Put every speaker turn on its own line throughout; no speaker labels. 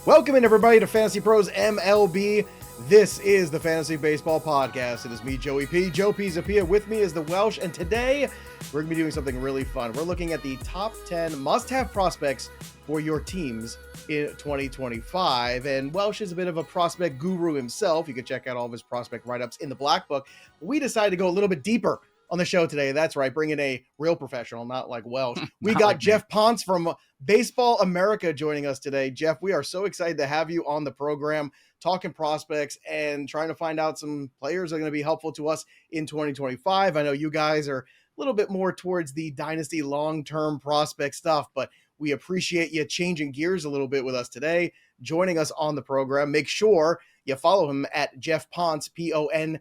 Welcome in, everybody, to Fantasy Pros MLB. This is the Fantasy Baseball Podcast. It is me, Joey P. Joe Pisapia. With me is the Welsh, and today we're going to be doing something really fun. We're looking at the top 10 must-have prospects for your teams in 2025. And Welsh is a bit of a prospect guru himself. You can check out all of his prospect write-ups in the Black Book. We decided to go a little bit deeper on the show today. That's right, bring in a real professional, not like Welsh. We got like Geoff Pontes from Baseball America joining us today. Geoff, we are so excited to have you on the program, talking prospects and trying to find out some players that are going to be helpful to us in 2025. I know you guys are a little bit more towards the dynasty long-term prospect stuff, but we appreciate you changing gears a little bit with us today, joining us on the program. Make sure you follow him at Geoff Pontes, Pontesba.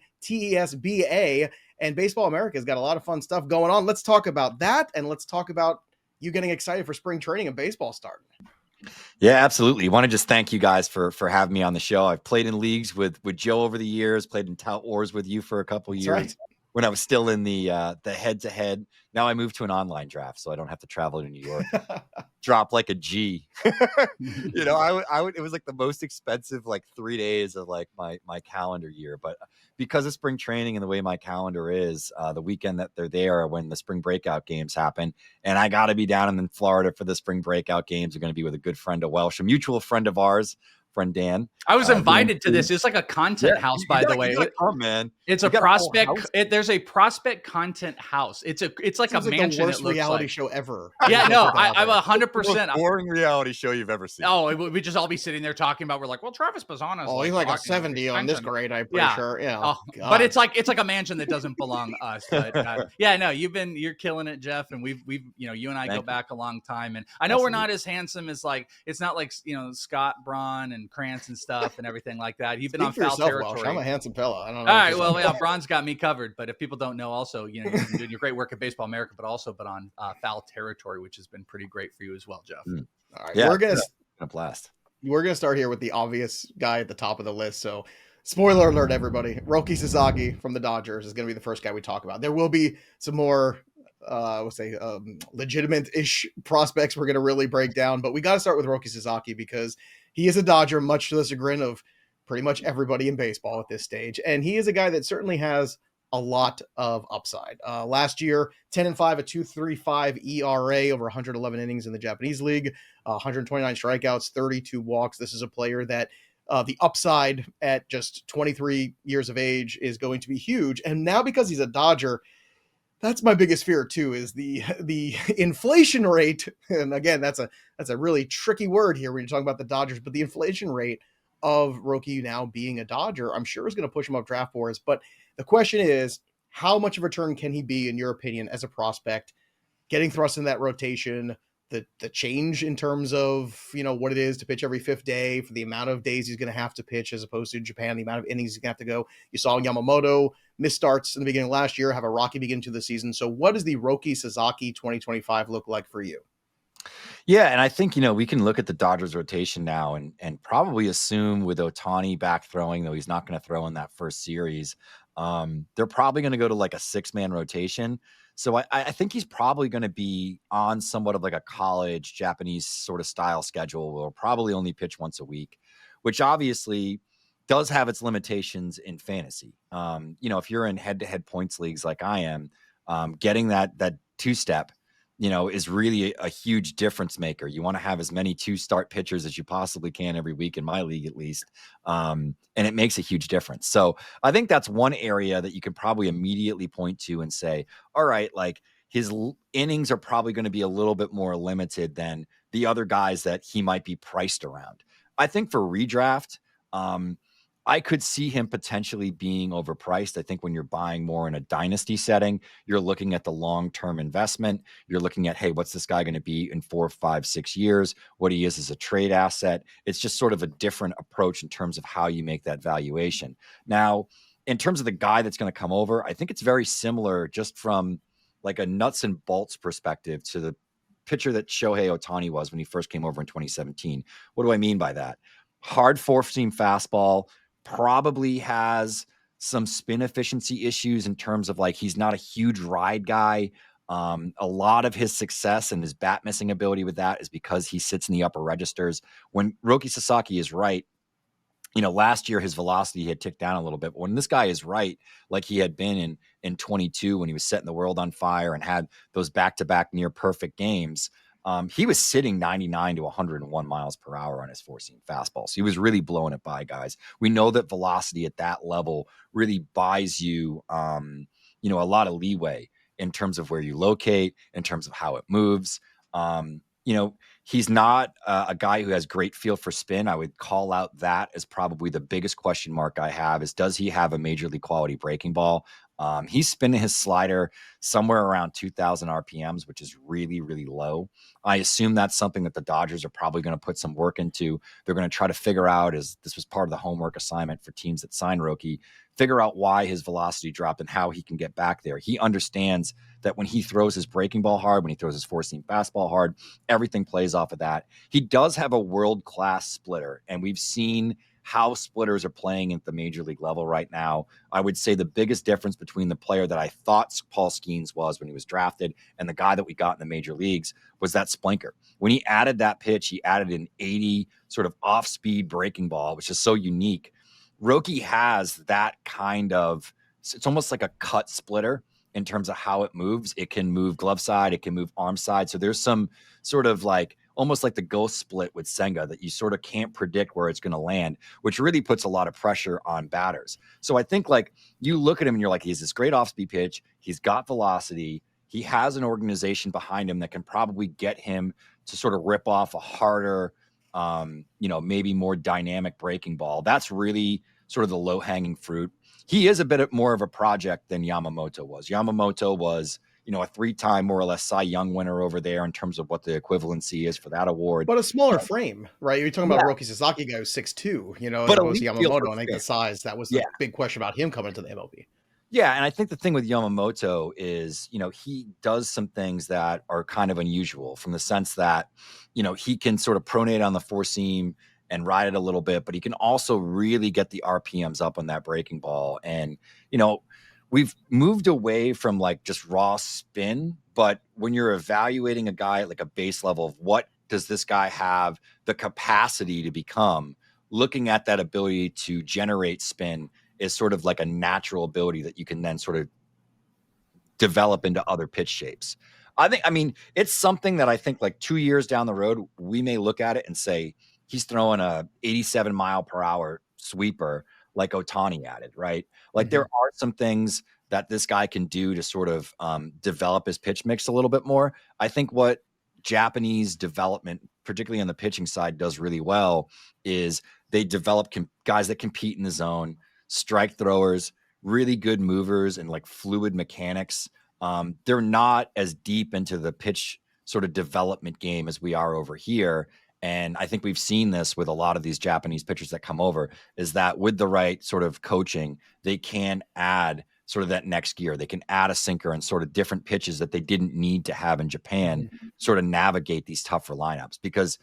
And Baseball America has got a lot of fun stuff going on. Let's talk about that, and let's talk about you getting excited for spring training and baseball starting.
Yeah, absolutely. I want to just thank you guys for having me on the show. I've played in leagues with Joe over the years, played in Tout Wars with you for a couple years. Right. When I was still in the head-to-head. Now I moved to an online draft, so I don't have to travel to New York. Drop like a G. You know, I would. It was like the most expensive 3 days of my calendar year. But because of spring training and the way my calendar is, the weekend that they're there when the spring breakout games happen, and I got to be down in Florida for the spring breakout games. Are going to be with a good friend of Welsh, a mutual friend of ours. Friend Dan.
I was invited to this. It's like a content house, by the way.
Come, man.
It's a prospect. There's a prospect content house. It's like a mansion.
The worst reality show ever.
Yeah, no, I'm 100%.
Boring reality show you've ever seen.
Oh, we just all be sitting there talking about. We're like, well, Travis Bazzana.
Oh, he's like a 70 on this grade. I'm pretty sure. Yeah.
Oh, but it's like a mansion that doesn't belong to us. But yeah, no, you're killing it, Geoff, and we've you and I go back a long time, and I know we're not as handsome as it's not like Scott Braun and Krantz and stuff and everything like that. You've been on foul territory.
Welsh. I'm a handsome fella. I don't know.
All right, well, yeah, Braun's got me covered. But if people don't know, also, you've been doing your great work at Baseball America, but also been on foul territory, which has been pretty great for you as well, Geoff.
All right, we're gonna
blast.
We're gonna start here with the obvious guy at the top of the list. So, spoiler alert, everybody: Roki Sasaki from the Dodgers is gonna be the first guy we talk about. There will be some more legitimate-ish prospects we're going to really break down, but we got to start with Roki Sasaki because he is a Dodger, much to the chagrin of pretty much everybody in baseball at this stage, and he is a guy that certainly has a lot of upside. Last year, 10-5, a 2.35 ERA over 111 innings in the Japanese League, 129 strikeouts, 32 walks. This is a player that the upside at just 23 years of age is going to be huge, and now because he's a Dodger, that's my biggest fear too, is the inflation rate. And again, that's a really tricky word here when you're talking about the Dodgers, but the inflation rate of Roki now being a Dodger, I'm sure is going to push him up draft boards. But the question is, how much of a return can he be, in your opinion, as a prospect, getting thrust in that rotation, the change in terms of, what it is to pitch every fifth day, for the amount of days he's going to have to pitch as opposed to Japan, the amount of innings he's going to have to go. You saw Yamamoto miss starts in the beginning of last year, have a rocky beginning to the season. So what does the Roki Sasaki 2025 look like for you?
Yeah, and I think, we can look at the Dodgers rotation now and probably assume with Ohtani back throwing, though he's not going to throw in that first series, they're probably going to go to like a 6-man rotation. So I think he's probably going to be on somewhat of like a college Japanese sort of style schedule. Will probably only pitch once a week, which obviously does have its limitations in fantasy. If you're in head-to-head points leagues like I am, getting that two-step, is really a huge difference maker. You want to have as many 2-start pitchers as you possibly can every week, in my league at least. And it makes a huge difference. So I think that's one area that you can probably immediately point to and say, all right, his innings are probably going to be a little bit more limited than the other guys that he might be priced around. I think for redraft, I could see him potentially being overpriced. I think when you're buying more in a dynasty setting, you're looking at the long-term investment. You're looking at, hey, what's this guy going to be in 4, 5, 6 years? What he is as a trade asset. It's just sort of a different approach in terms of how you make that valuation. Now, in terms of the guy that's going to come over, I think it's very similar just from like a nuts and bolts perspective to the pitcher that Shohei Ohtani was when he first came over in 2017. What do I mean by that? Hard four-seam fastball, probably has some spin efficiency issues in terms of he's not a huge ride guy. A lot of his success and his bat missing ability with that is because he sits in the upper registers. When Roki Sasaki is right, last year his velocity had ticked down a little bit. But when this guy is right, like he had been in 22 when he was setting the world on fire and had those back-to-back near perfect games, he was sitting 99 to 101 miles per hour on his four-seam fastball. So he was really blowing it by guys. We know that velocity at that level really buys you, a lot of leeway in terms of where you locate, in terms of how it moves. He's not a guy who has great feel for spin. I would call out that as probably the biggest question mark I have is, does he have a major league quality breaking ball? He's spinning his slider somewhere around 2,000 RPMs, which is really, really low. I assume that's something that the Dodgers are probably going to put some work into. They're going to try to figure out, as this was part of the homework assignment for teams that sign Roki, figure out why his velocity dropped and how he can get back there. He understands that when he throws his breaking ball hard, when he throws his four-seam fastball hard, everything plays off of that. He does have a world-class splitter, and we've seen how splitters are playing at the major league level right now. I would say the biggest difference between the player that I thought Paul Skeens was when he was drafted and the guy that we got in the major leagues was that splinker. When he added that pitch, he added an 80 sort of off-speed breaking ball, which is so unique. Roki has that kind of, it's almost like a cut splitter in terms of how it moves. It can move glove side, it can move arm side. So there's some sort of like, almost like the ghost split with Senga that you sort of can't predict where it's going to land, which really puts a lot of pressure on batters. So I think like you look at him and you're like, he's this great off-speed pitch. He's got velocity. He has an organization behind him that can probably get him to sort of rip off a harder, maybe more dynamic breaking ball. That's really sort of the low-hanging fruit. He is a bit more of a project than Yamamoto was. Yamamoto was, a three-time more or less Cy Young winner over there in terms of what the equivalency is for that award.
But a smaller frame, right? You're talking about Roki Sasaki, guy who's 6'2",
but
it was Yamamoto. I think the size, that was the big question about him coming to the MLB.
Yeah, and I think the thing with Yamamoto is, he does some things that are kind of unusual from the sense that, he can sort of pronate on the four seam and ride it a little bit, but he can also really get the RPMs up on that breaking ball. And, we've moved away from like just raw spin, but when you're evaluating a guy at like a base level of what does this guy have the capacity to become, looking at that ability to generate spin is sort of like a natural ability that you can then sort of develop into other pitch shapes. It's something that I think like 2 years down the road, we may look at it and say, he's throwing a 87 mile per hour sweeper like Ohtani added, right? Like there are some things that this guy can do to sort of develop his pitch mix a little bit more. I think what Japanese development, particularly on the pitching side, does really well is they develop guys that compete in the zone, strike throwers, really good movers, and like fluid mechanics. They're not as deep into the pitch sort of development game as we are over here. And I think we've seen this with a lot of these Japanese pitchers that come over, is that with the right sort of coaching, they can add sort of that next gear. They can add a sinker and sort of different pitches that they didn't need to have in Japan, sort of navigate these tougher lineups. Because,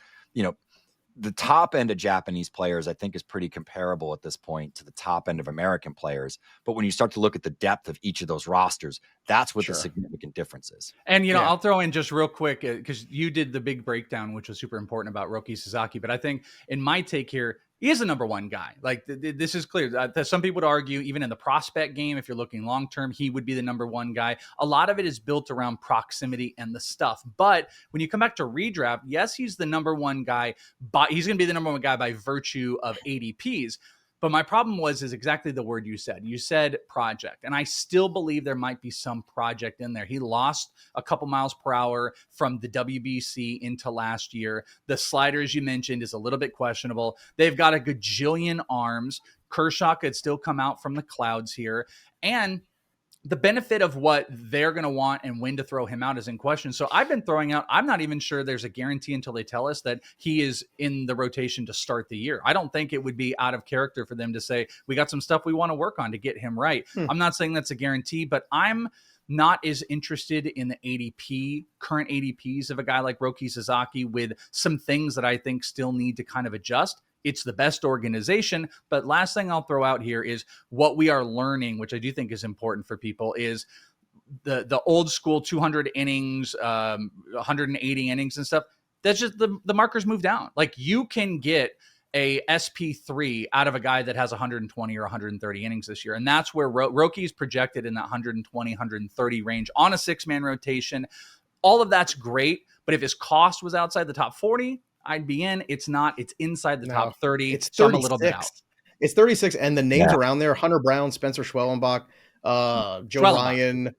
the top end of Japanese players, I think, is pretty comparable at this point to the top end of American players. But when you start to look at the depth of each of those rosters, that's what the significant difference is.
And, I'll throw in just real quick, because you did the big breakdown, which was super important about Roki Sasaki. But I think in my take here, he is a number one guy. Like this is clear. Some people would argue, even in the prospect game, if you're looking long-term, he would be the number one guy. A lot of it is built around proximity and the stuff. But when you come back to redraft, yes, he's the number one guy, but he's going to be the number one guy by virtue of ADPs. But my problem is exactly the word you said. You said project. And I still believe there might be some project in there. He lost a couple miles per hour from the WBC into last year. The slider, as you mentioned, is a little bit questionable. They've got a gajillion arms. Kershaw could still come out from the clouds here. And the benefit of what they're going to want and when to throw him out is in question. So I've been throwing out, I'm not even sure there's a guarantee until they tell us that he is in the rotation to start the year. I don't think it would be out of character for them to say, we got some stuff we want to work on to get him right. I'm not saying that's a guarantee, but I'm not as interested in the current ADPs of a guy like Roki Sasaki with some things that I think still need to kind of adjust. It's the best organization. But last thing I'll throw out here is what we are learning, which I do think is important for people, is the old school 200 innings, 180 innings and stuff. That's just the markers move down. Like you can get a SP3 out of a guy that has 120 or 130 innings this year. And that's where Roki's projected in that 120, 130 range on a 6-man rotation. All of that's great. But if his cost was outside the top 40, I'd be in. It's not. It's inside the top 30.
It's 36.
So I'm a little bit out.
It's 36. And the names around there, Hunter Brown, Spencer Schwellenbach, Joe Ryan,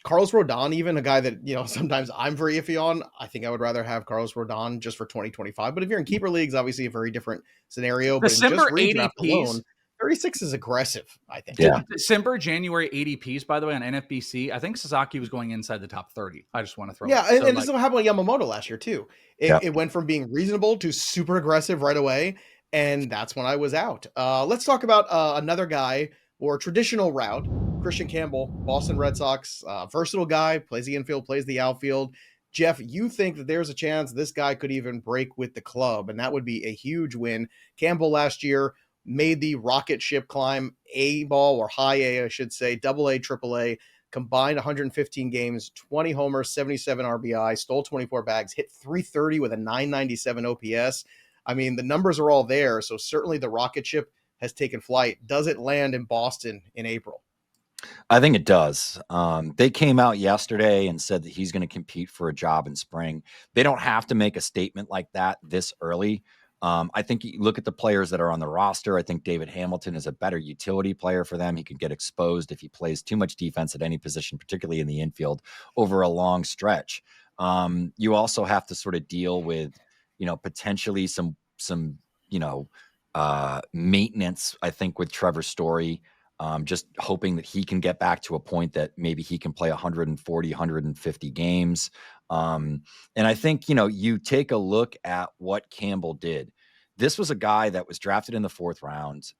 Carlos Rodon, even a guy that, sometimes I'm very iffy on. I think I would rather have Carlos Rodon just for 2025. But if you're in keeper leagues, obviously a very different scenario. But
December
in just
ADPs,
alone, 36 is aggressive, I think.
Yeah.
December, January ADPs, by the way, on NFBC, I think Sasaki was going inside the top 30. I just want to throw
it. And this is what happened with Yamamoto last year, too. It went from being reasonable to super aggressive right away. And that's when I was out. Let's talk about another guy, or traditional route. Kristian Campbell, Boston Red Sox, versatile guy, plays the infield, plays the outfield. Geoff, you think that there's a chance this guy could even break with the club, and that would be a huge win. Campbell last year made the rocket ship climb, A ball, or high A, I should say, double A, triple A, combined 115 games, 20 homers, 77 RBI, stole 24 bags, hit 330 with a 997 OPS. I mean, the numbers are all there, so certainly the rocket ship has taken flight. Does it land in Boston in April?
I think it does. They came out yesterday and said that he's going to compete for a job in spring. They don't have to make a statement like that this early. I think you look at the players that are on the roster. I think David Hamilton is a better utility player for them. He could get exposed if he plays too much defense at any position, particularly in the infield, over a long stretch. You also have to sort of deal with, potentially some maintenance, I think, with Trevor Story. Just hoping that he can get back to a point that maybe he can play 140, 150 games. And I think, you take a look at what Campbell did. This was a guy that was drafted in the 4th round,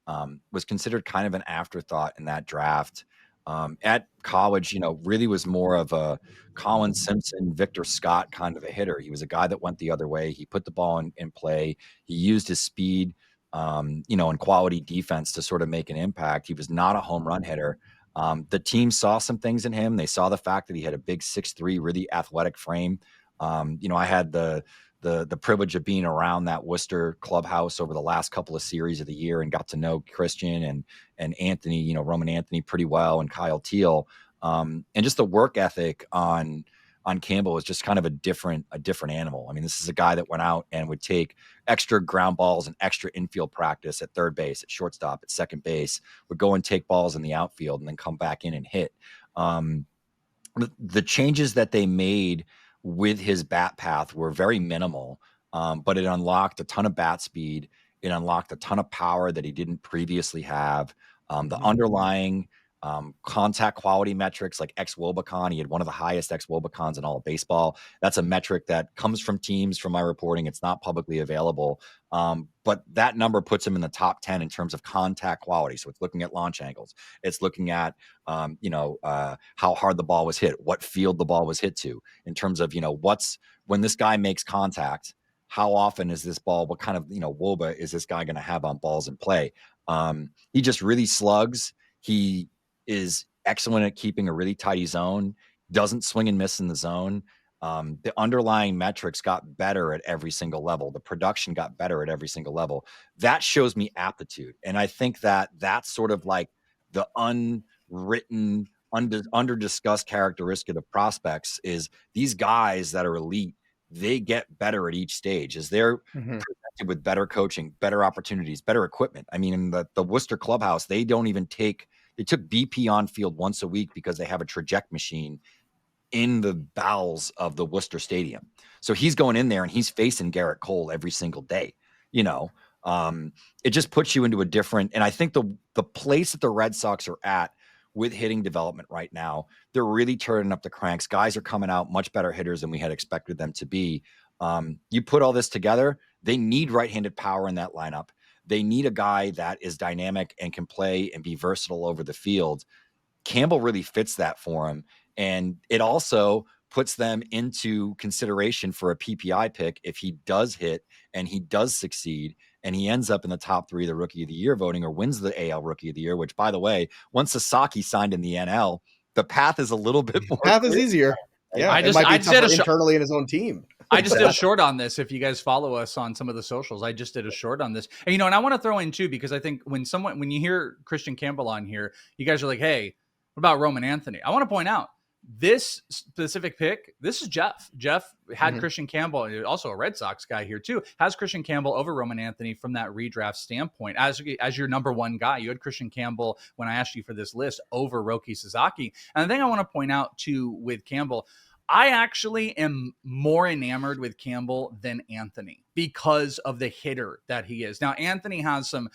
was considered kind of an afterthought in that draft. At college, really was more of a Colin Simpson, Victor Scott kind of a hitter. He was a guy that went the other way. He put the ball in play. He used his speed, and quality defense to sort of make an impact. He was not a home run hitter. The team saw some things in him. They saw the fact that he had a big 6'3", really athletic frame. I had the privilege of being around that Worcester clubhouse over the last couple of series of the year and got to know Kristian and Anthony, Roman Anthony pretty well, and Kyle Teal. And just the work ethic on Campbell was just kind of a different animal. I mean, this is a guy that went out and would take extra ground balls and extra infield practice at third base, at shortstop, at second base, would go and take balls in the outfield and then come back in and hit. The changes that they made with his bat path were very minimal, but it unlocked a ton of bat speed. It unlocked a ton of power that he didn't previously have. The underlying contact quality metrics like ex-Wobicon. He had one of the highest ex-Wobicons in all of baseball. That's a metric that comes from teams, from my reporting. It's not publicly available. But that number puts him in the top 10 in terms of contact quality. So it's looking at launch angles. It's looking at, how hard the ball was hit, what field the ball was hit to, in terms of, when this guy makes contact, how often is this ball, what kind of, woba is this guy going to have on balls in play? He just really slugs. He is excellent at keeping a really tidy zone, doesn't swing and miss in the zone. The underlying metrics got better at every single level. The production got better at every single level. That shows me aptitude. And I think that that's sort of like the unwritten, under-discussed characteristic of prospects is these guys that are elite, they get better at each stage as they're presented with better coaching, better opportunities, better equipment. I mean, in the Worcester clubhouse, they took BP on field once a week because they have a traject machine in the bowels of the Worcester Stadium. So he's going in there and he's facing Garrett Cole every single day. It just puts you into a different, and I think the place that the Red Sox are at with hitting development right now, they're really turning up the cranks. Guys are coming out much better hitters than we had expected them to be. You put all this together, they need right-handed power in that lineup. They need a guy that is dynamic and can play and be versatile over the field. Campbell really fits that for him. And it also puts them into consideration for a PPI pick if he does hit and he does succeed and he ends up in the top 3 of the Rookie of the Year voting or wins the AL Rookie of the Year, which, by the way, once Sasaki signed in the NL, the path is a little bit more.
Path is easier. Yeah,
I
it
just
might be
did
tougher
a
internally in his own team.
I just did a short on this. If you guys follow us on some of the socials, I just did a short on this. And, and I want to throw in too, because I think when you hear Kristian Campbell on here, you guys are like, hey, what about Roman Anthony? I want to point out this specific pick. This is Geoff. Geoff had Kristian Campbell, also a Red Sox guy here too, has Kristian Campbell over Roman Anthony from that redraft standpoint. As your number one guy, you had Kristian Campbell when I asked you for this list over Roki Sasaki. And the thing I want to point out too with Campbell, I actually am more enamored with Campbell than Anthony because of the hitter that he is. Now, Anthony has some,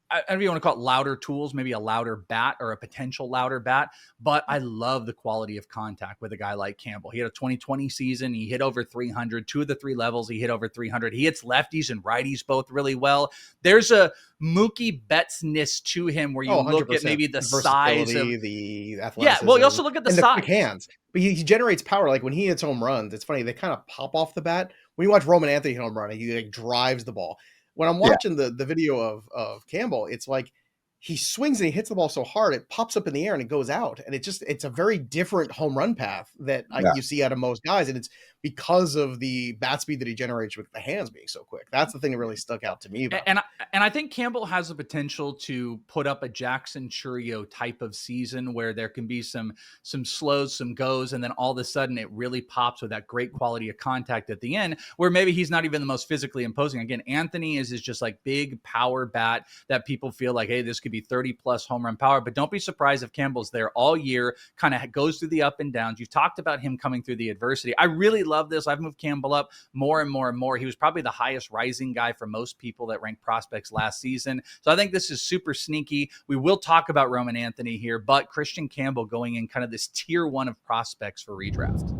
I don't know if you want to call it louder tools, maybe a louder bat or a potential louder bat, but I love the quality of contact with a guy like Campbell. He had a 2020 season. He hit over 300, 2 of the 3 levels. He hit over 300. He hits lefties and righties both really well. There's a Mookie Betts-ness to him where you look at maybe the size of
the athleticism.
Yeah, well, you also look at the size.
Quick hands. But he generates power. Like when he hits home runs, it's funny. They kind of pop off the bat. When you watch Roman Anthony hit home run, he like drives the ball. When I'm watching the video of Campbell, it's like he swings and he hits the ball so hard, it pops up in the air and it goes out. And it's a very different home run path that you see out of most guys. And it's because of the bat speed that he generates with the hands being so quick. That's the thing that really stuck out to me.
And I think Campbell has the potential to put up a Jackson Chourio type of season where there can be some slows, some goes, and then all of a sudden it really pops with that great quality of contact at the end where maybe he's not even the most physically imposing. Again, Anthony is just like big power bat that people feel like, hey, this could be 30 plus home run power, but don't be surprised if Campbell's there all year, kind of goes through the up and downs. You've talked about him coming through the adversity. I really love this. I've moved Campbell up more and more and more. He was probably the highest rising guy for most people that ranked prospects last season. So I think this is super sneaky. We will talk about Roman Anthony here, but Kristian Campbell going in kind of this tier 1 of prospects for redraft.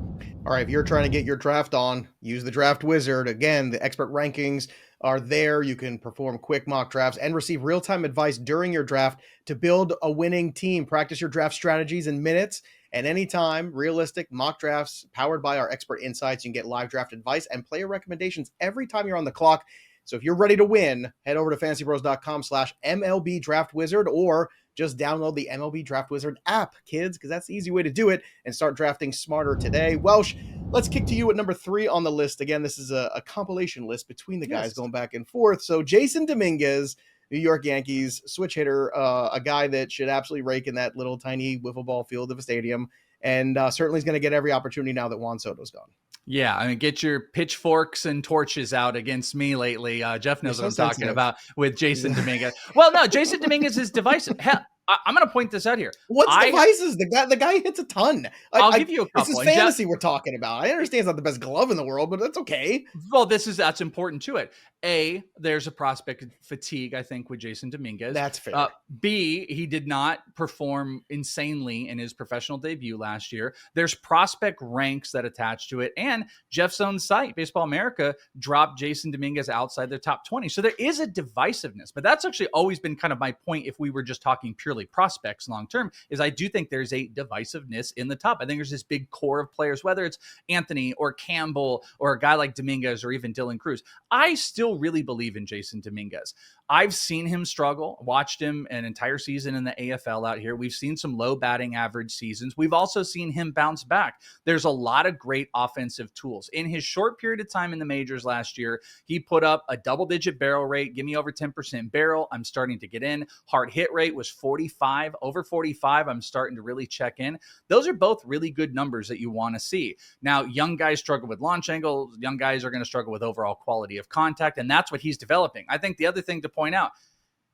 All right, if you're trying to get your draft on, use the Draft Wizard. Again, the expert rankings are there. You can perform quick mock drafts and receive real-time advice during your draft to build a winning team. Practice your draft strategies in minutes and anytime. Realistic mock drafts powered by our expert insights. You can get live draft advice and player recommendations every time you're on the clock. So if you're ready to win, head over to fantasypros.com/MLB Draft Wizard or just download the MLB Draft Wizard app, kids, because that's the easy way to do it and start drafting smarter today. Welsh, let's kick to you at number 3 on the list. Again, this is a compilation list between the guys going back and forth. So Jasson Dominguez, New York Yankees, switch hitter, a guy that should absolutely rake in that little tiny wiffle ball field of a stadium, and certainly is going to get every opportunity now that Juan Soto's gone.
Yeah, I mean, get your pitchforks and torches out against me lately. Geoff knows what I'm talking about with Jasson Dominguez. Well, no, Jasson Dominguez is divisive. Hell, I'm going to point this out here.
What's devices? The guy hits a ton.
I'll give you a couple.
This is fantasy we're talking about. I understand it's not the best glove in the world, but that's okay.
Well, that's important to it. A, there's a prospect fatigue, I think, with Jasson Dominguez.
That's fair.
B, he did not perform insanely in his professional debut last year. There's prospect ranks that attach to it. And Geoff's own site, Baseball America, dropped Jasson Dominguez outside their top 20. So there is a divisiveness. But that's actually always been kind of my point if we were just talking purely prospects long-term, is I do think there's a divisiveness in the top. I think there's this big core of players, whether it's Anthony or Campbell or a guy like Dominguez or even Dylan Cruz. I still really believe in Jasson Dominguez. I've seen him struggle, watched him an entire season in the AFL out here. We've seen some low batting average seasons. We've also seen him bounce back. There's a lot of great offensive tools. In his short period of time in the majors last year, he put up a double-digit barrel rate. Give me over 10% barrel. I'm starting to get in. Hard hit rate was 45. Over 45, I'm starting to really check in. Those are both really good numbers that you want to see. Now, young guys struggle with launch angle. Young guys are going to struggle with overall quality of contact, and that's what he's developing. I think the other thing to point out,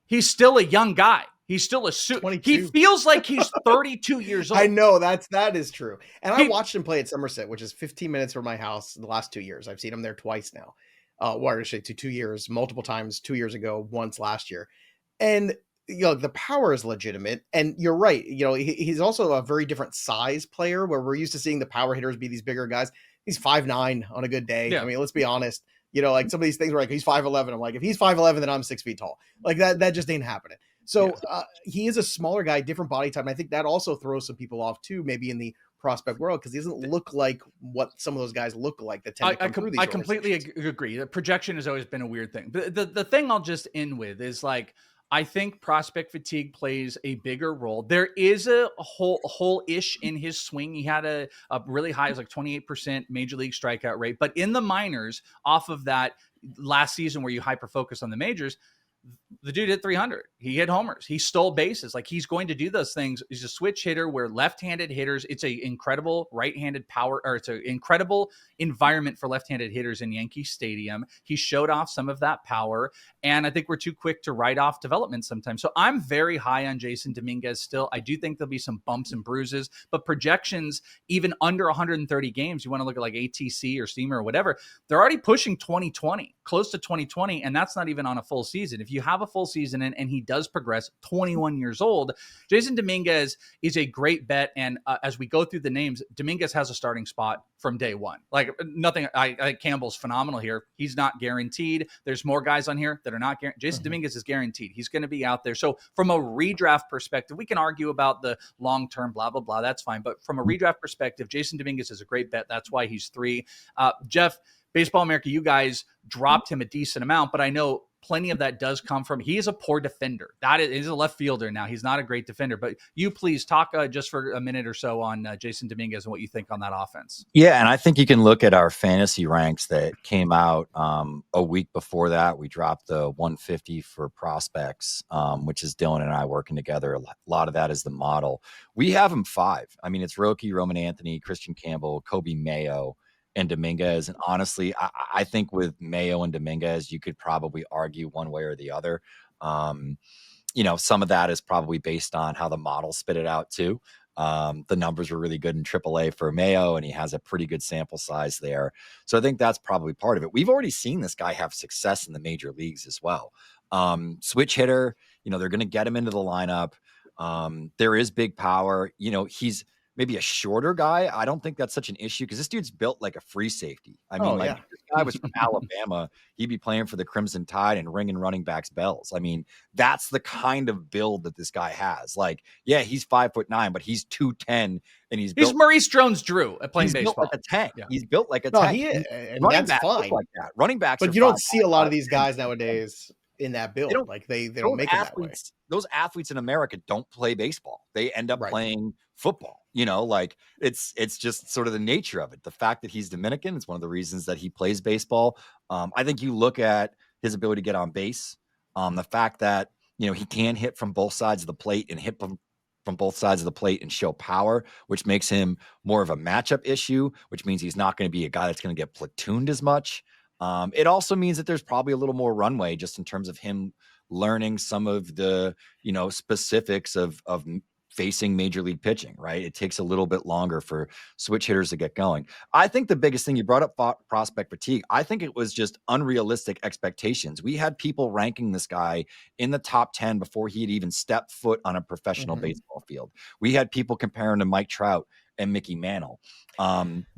he's still a young guy. He's still a suit. He feels like he's 32 years old.
I know that is true. And I watched him play at Somerset, which is 15 minutes from my house the last 2 years. I've seen him there twice now. Actually 2 years, multiple times, 2 years ago, once last year. And the power is legitimate. And you're right. He's also a very different size player where we're used to seeing the power hitters be these bigger guys. He's 5'9" on a good day. Yeah. I mean, let's be honest. Like some of these things where like he's 5'11", I'm like, if he's 5'11", then I'm 6 feet tall. Like that just ain't happening. So he is a smaller guy, different body type. And I think that also throws some people off too, maybe in the prospect world, because he doesn't look like what some of those guys look like that tend to come through these.
I completely agree. The projection has always been a weird thing. The thing I'll just end with is like, I think prospect fatigue plays a bigger role. There is a hole-ish in his swing. He had a really high, it was like 28% major league strikeout rate. But in the minors, off of that last season where you hyper-focus on the majors, the dude hit 300. He hit homers. He stole bases. Like, he's going to do those things. He's a switch hitter where left-handed hitters, it's a incredible right-handed power, or it's an incredible environment for left-handed hitters in Yankee Stadium. He showed off some of that power, and I think we're too quick to write off development sometimes. So I'm very high on Jasson Dominguez still. I do think there'll be some bumps and bruises, but projections, even under 130 games, you want to look at like ATC or Steamer or whatever, they're already pushing 2020, close to 2020, and that's not even on a full season. If you have a full season and he does progress, 21 years old, Jasson Dominguez is a great bet. And as we go through the names, Dominguez has a starting spot from day one. Like, nothing, Campbell's phenomenal here. He's not guaranteed. There's more guys on here that are not guaranteed. Jasson Dominguez is guaranteed. He's going to be out there. So from a redraft perspective, we can argue about the long-term blah, blah, blah. That's fine. But from a redraft perspective, Jasson Dominguez is a great bet. That's why he's 3. Geoff, Baseball America, you guys dropped him a decent amount, but I know plenty of that does come from, he is a poor defender. He's a left fielder now. He's not a great defender, but you please talk just for a minute or so on Jasson Dominguez and what you think on that offense.
Yeah, and I think you can look at our fantasy ranks that came out a week before that. We dropped the 150 for prospects, which is Dylan and I working together. A lot of that is the model. We have him 5. I mean, it's Roki, Roman Anthony, Kristian Campbell, Kobe Mayo, and Dominguez. And honestly, I think with Mayo and Dominguez, you could probably argue one way or the other. Some of that is probably based on how the model spit it out too. The numbers were really good in AAA for Mayo, and he has a pretty good sample size there. So I think that's probably part of it. We've already seen this guy have success in the major leagues as well. Switch hitter, they're going to get him into the lineup. There is big power. He's maybe a shorter guy. I don't think that's such an issue because this dude's built like a free safety. I mean, if this guy was from Alabama, he'd be playing for the Crimson Tide and ringing running backs bells. I mean, that's the kind of build that this guy has. Like, yeah, he's 5'9", but he's 210, and he's
Maurice Jones-Drew at playing baseball.
Built like a tank. Yeah. He's built like a
tank.
He is,
and that's fine.
Like that. Running backs,
but you don't see a lot of these guys nowadays in that build. They don't make it that way.
Those athletes in America don't play baseball. They end up playing football. It's just sort of the nature of it. The fact that he's Dominican is one of the reasons that he plays baseball. I think you look at his ability to get on base, the fact that, he can hit from both sides of the plate and hit from both sides of the plate and show power, which makes him more of a matchup issue, which means he's not going to be a guy that's going to get platooned as much. It also means that there's probably a little more runway just in terms of him learning some of the, specifics of facing major league pitching, right? It takes a little bit longer for switch hitters to get going. I think the biggest thing, you brought up prospect fatigue. I think it was just unrealistic expectations. We had people ranking this guy in the top 10 before he had even stepped foot on a professional baseball field. We had people comparing to Mike Trout and Mickey Mantle.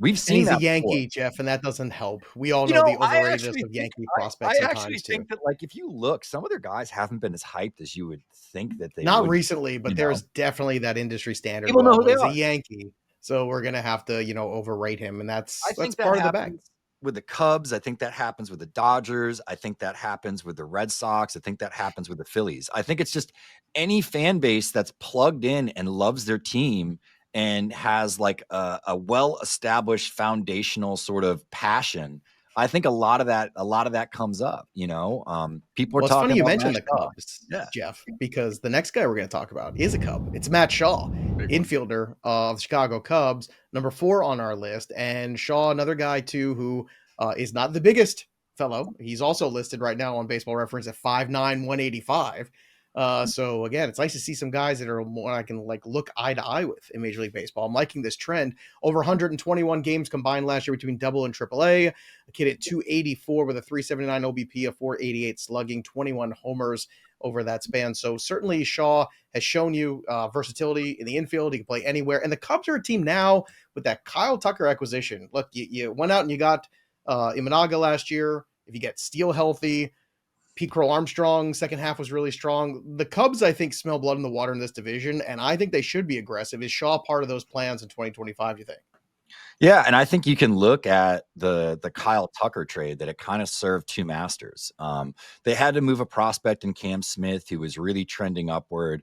We've seen
he's
that
a Yankee,
before.
Jeff, and that doesn't help. We all know the overratedness of Yankee prospects.
I actually think that, like, if you look, some of their guys haven't been as hyped as you would think that they
not
would,
recently, but there's definitely that industry standard.
People know who they
are.
He's
a Yankee, so we're gonna have to, overrate him, and that's
that
part of the bag.
With the Cubs, I think that happens with the Dodgers. I think that happens with the Red Sox. I think that happens with the Phillies. I think it's just any fan base that's plugged in and loves their team and has like a well-established foundational sort of passion. I think a lot of that comes up, people are talking.
It's funny you mentioned the
Cubs,
Jeff, because the next guy we're going to talk about is a Cub. It's Matt Shaw, infielder of the Chicago Cubs, number 4 on our list. And Shaw, another guy too, who is not the biggest fellow. He's also listed right now on Baseball Reference at 5'9", 185. So again, it's nice to see some guys that are more I can look eye to eye with in Major League Baseball. I'm liking this trend. Over 121 games combined last year between Double and AAA. A kid at 284 with a 379 OBP, a 488 slugging, 21 homers over that span. So certainly Shaw has shown you versatility in the infield. He can play anywhere. And the Cubs are a team now with that Kyle Tucker acquisition. Look, you went out and you got Imanaga last year. If you get Steele healthy, Pete Crow Armstrong, second half was really strong. The Cubs, I think, smell blood in the water in this division, and I think they should be aggressive. Is Shaw part of those plans in 2025, you think?
Yeah, and I think you can look at the Kyle Tucker trade that it kind of served two masters. They had to move a prospect in Cam Smith who was really trending upward.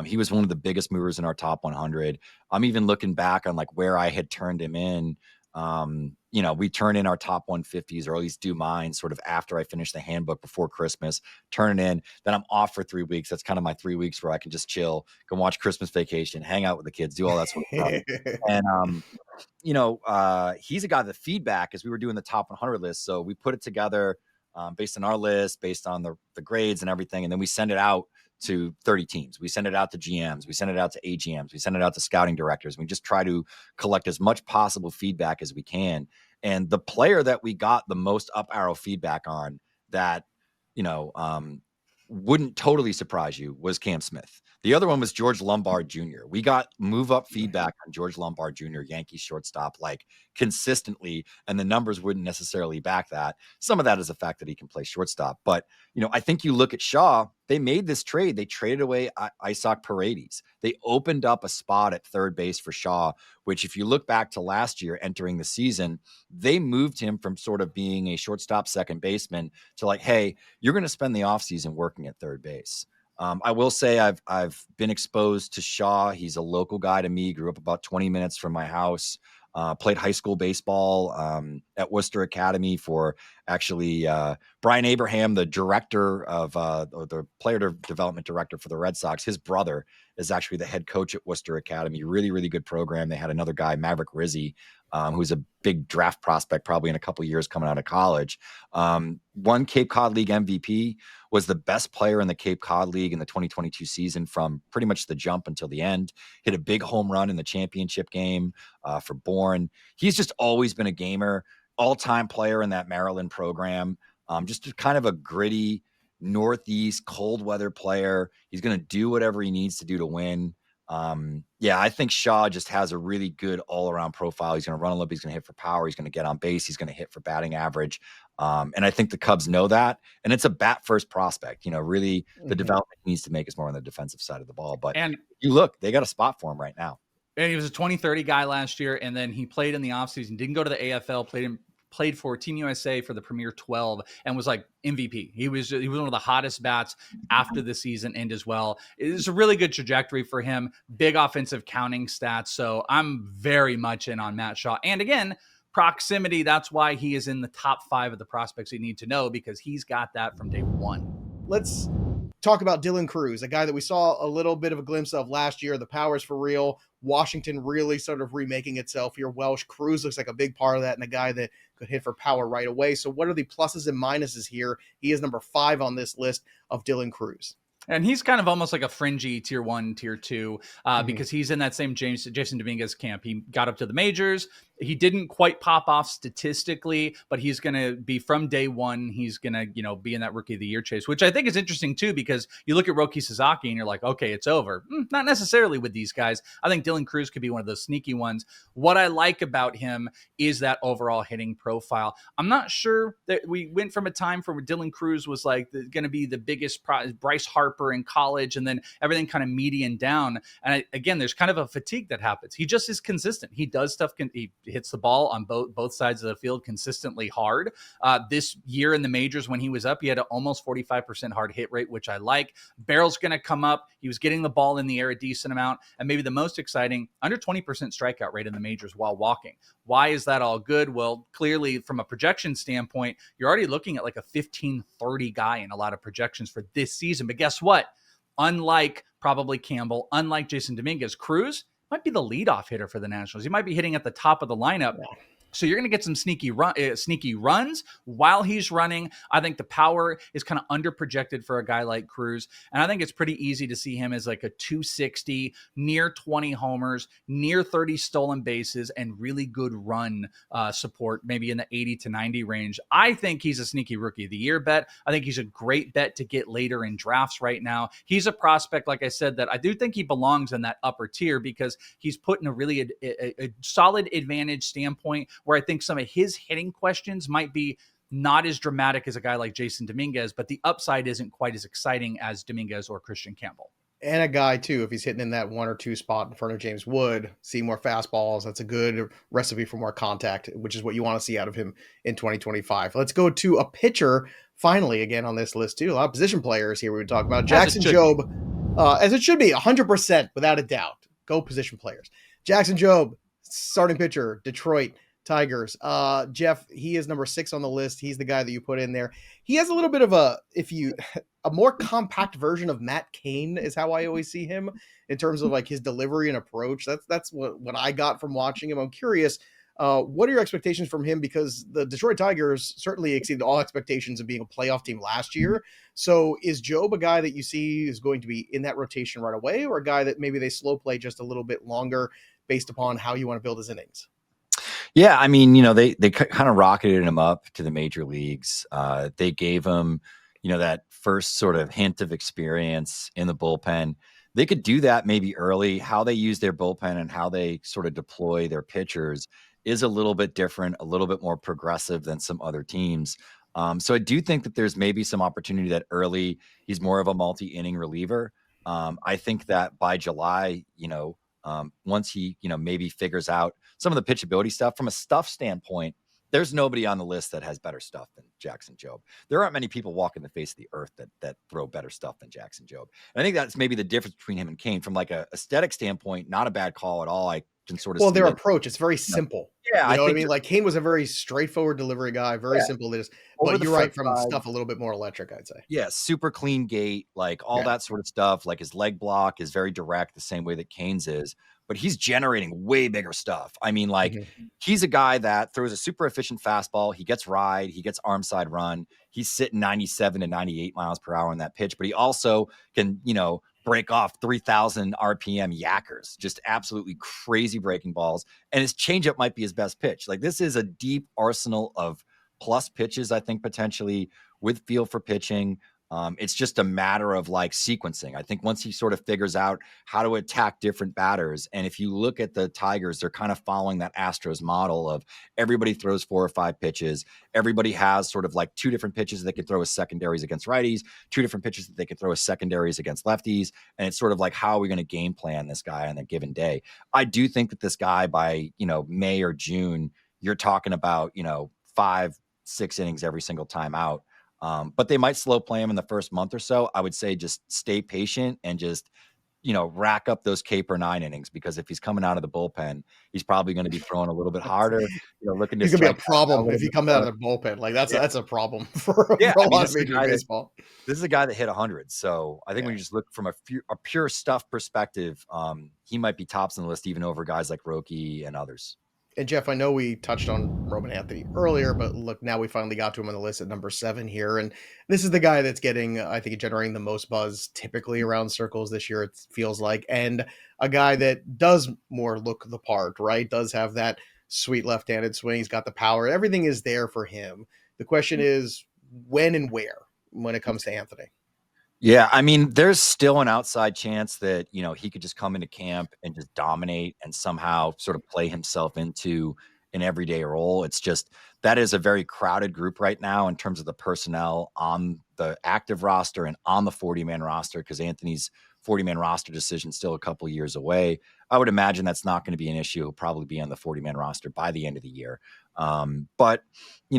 He was one of the biggest movers in our top 100. I'm even looking back on like where I had turned him in. We turn in our top 150s, or at least do mine sort of after I finish the handbook before Christmas, turn it in. Then I'm off for 3 weeks. That's kind of my 3 weeks where I can just chill, go watch Christmas Vacation, hang out with the kids, do all that sort of stuff. And he's a guy that feedback as we were doing the top 100 list. So we put it together based on our list, based on the grades and everything. And then we send it out to 30 teams. We send it out to GMs. We send it out to AGMs. We send it out to scouting directors. We just try to collect as much possible feedback as we can. And the player that we got the most up arrow feedback on that, wouldn't totally surprise you was Cam Smith. The other one was George Lombard Jr. We got move up feedback on George Lombard Jr., Yankees shortstop, like consistently, and the numbers wouldn't necessarily back that. Some of that is the fact that he can play shortstop. But, I think you look at Shaw, they made this trade. They traded away Isaac Paredes. They opened up a spot at third base for Shaw, which if you look back to last year entering the season, they moved him from sort of being a shortstop second baseman to like, hey, you're going to spend the offseason working at third base. I will say I've been exposed to Shaw. He's a local guy to me, grew up about 20 minutes from my house, played high school baseball at Worcester Academy for actually Brian Abraham, the director of or the player development director for the Red Sox. His brother is actually the head coach at Worcester Academy. Really, really good program. They had another guy, Maverick Rizzi, who's a big draft prospect probably in a couple of years coming out of college. Won Cape Cod League MVP, was the best player in the Cape Cod League in the 2022 season from pretty much the jump until the end. Hit a big home run in the championship game for Bourne. He's just always been a gamer, all-time player in that Maryland program. Just kind of a gritty Northeast cold weather player. He's going to do whatever he needs to do to win. I think Shaw just has a really good all-around profile. He's going to run a little bit. He's going to hit for power. He's going to get on base. He's going to hit for batting average. And I think the Cubs know that. And it's a bat first prospect. Really the development he needs to make is more on the defensive side of the ball. But you look, they got a spot for him right now.
And he was a 2030 guy last year. And then he played in the offseason, didn't go to the AFL, played for Team USA for the Premier 12 and was like MVP. He was one of the hottest bats after the season end as well. It was a really good trajectory for him. Big offensive counting stats. So I'm very much in on Matt Shaw. And again, proximity. That's why he is in the top 5 of the prospects you need to know, because he's got that from day one.
Let's talk about Dylan Cruz, a guy that we saw a little bit of a glimpse of last year. The power's for real. Washington really sort of remaking itself here. Welsh, Cruz looks like a big part of that, and a guy that could hit for power right away. So what are the pluses and minuses here? He is number 5 on this list of Dylan Cruz.
And he's kind of almost like a fringy tier 1, tier 2, because he's in that same Jasson Dominguez camp. He got up to the majors. He didn't quite pop off statistically, but he's going to be from day one. He's going to, be in that rookie of the year chase, which I think is interesting too, because you look at Roki Sasaki and you're like, okay, it's over. Not necessarily with these guys. I think Dylan Cruz could be one of those sneaky ones. What I like about him is that overall hitting profile. I'm not sure that we went from a time where Dylan Cruz was like going to be the biggest Bryce Harper in college, and then everything kind of median down. And again, there's kind of a fatigue that happens. He just is consistent. He does stuff. He hits the ball on both sides of the field consistently hard. This year in the majors, when he was up, he had an almost 45% hard hit rate, which I like. Barrel's going to come up. He was getting the ball in the air a decent amount. And maybe the most exciting, under 20% strikeout rate in the majors while walking. Why is that all good? Well, clearly from a projection standpoint, you're already looking at like a 15-30 guy in a lot of projections for this season. But guess what? Unlike probably Campbell, unlike Jasson Dominguez, Cruz might be the leadoff hitter for the Nationals. He might be hitting at the top of the lineup. Yeah. So you're going to get some sneaky runs while he's running. I think the power is kind of underprojected for a guy like Cruz. And I think it's pretty easy to see him as like a 260, near 20 homers, near 30 stolen bases, and really good run support, maybe in the 80 to 90 range. I think he's a sneaky rookie of the year bet. I think he's a great bet to get later in drafts right now. He's a prospect, like I said, that I do think he belongs in that upper tier because he's put in a really a solid advantage standpoint, where I think some of his hitting questions might be not as dramatic as a guy like Jasson Dominguez, but the upside isn't quite as exciting as Dominguez or Kristian Campbell.
And a guy, too, if he's hitting in that 1 or 2 spot in front of James Wood, see more fastballs. That's a good recipe for more contact, which is what you want to see out of him in 2025. Let's go to a pitcher, finally, again on this list, too. A lot of position players here we would talk about. Jackson Jobe, as it should be, 100% without a doubt. Go position players. Jackson Jobe, starting pitcher, Detroit Tigers. Geoff, he is number 6 on the list. He's the guy that you put in there. He has a little bit of a more compact version of Matt Cain is how I always see him in terms of like his delivery and approach. That's what I got from watching him. I'm curious, what are your expectations from him? Because the Detroit Tigers certainly exceeded all expectations of being a playoff team last year. So is Jobe a guy that you see is going to be in that rotation right away, or a guy that maybe they slow play just a little bit longer based upon how you want to build his innings?
Yeah, I mean, they kind of rocketed him up to the major leagues. They gave him, that first sort of hint of experience in the bullpen. They could do that maybe early. How they use their bullpen and how they sort of deploy their pitchers is a little bit different, a little bit more progressive than some other teams. So I do think that there's maybe some opportunity that early he's more of a multi-inning reliever. I think that by July, once he, maybe figures out some of the pitchability stuff from a stuff standpoint, there's nobody on the list that has better stuff than Jackson Jobe. There aren't many people walking the face of the earth that throw better stuff than Jackson Jobe. And I think that's maybe the difference between him and Cain from like a aesthetic standpoint, not a bad call at all. I can sort of
their approach, it's very simple.
Yeah,
you know what I mean? Like Cain was a very straightforward delivery guy, very simple. But you're right, from stuff a little bit more electric, I'd say.
Yeah, super clean gate, like all that sort of stuff. Like his leg block is very direct, the same way that Cain's is. But he's generating way bigger stuff. I mean, like he's a guy that throws a super efficient fastball. He gets ride, he gets arm side run. He's sitting 97 to 98 miles per hour on that pitch, but he also can, break off 3,000 RPM yackers, just absolutely crazy breaking balls. And his changeup might be his best pitch. Like this is a deep arsenal of plus pitches, I think, potentially with feel for pitching. It's just a matter of like sequencing. I think once he sort of figures out how to attack different batters, and if you look at the Tigers, they're kind of following that Astros model of everybody throws 4 or 5 pitches. Everybody has sort of like 2 different pitches that they can throw as secondaries against righties, 2 different pitches that they can throw as secondaries against lefties. And it's sort of like, how are we going to game plan this guy on a given day? I do think that this guy by, May or June, you're talking about, 5-6 innings every single time out. But they might slow play him in the first month or so. I would say just stay patient and just, rack up those K per 9 innings, because if he's coming out of the bullpen, he's probably going to be throwing a little bit harder. Looking to.
He's going to be a problem if he comes out of the bullpen. Like that's a problem for a lot of Major League Baseball.
This is a guy that hit 100. So I think when you just look from a pure stuff perspective, he might be tops on the list even over guys like Roki and others.
And Geoff, I know we touched on Roman Anthony earlier, but look, now we finally got to him on the list at number 7 here. And this is the guy that's getting, I think, generating the most buzz typically around circles this year, it feels like. And a guy that does more look the part, right? Does have that sweet left-handed swing. He's got the power. Everything is there for him. The question is when and where when it comes to Anthony.
Yeah, I mean, there's still an outside chance that, he could just come into camp and just dominate and somehow sort of play himself into an everyday role. It's just that is a very crowded group right now in terms of the personnel on the active roster and on the 40-man roster, because Anthony's 40-man roster decision is still a couple of years away. I would imagine that's not going to be an issue. He'll probably be on the 40-man roster by the end of the year. But,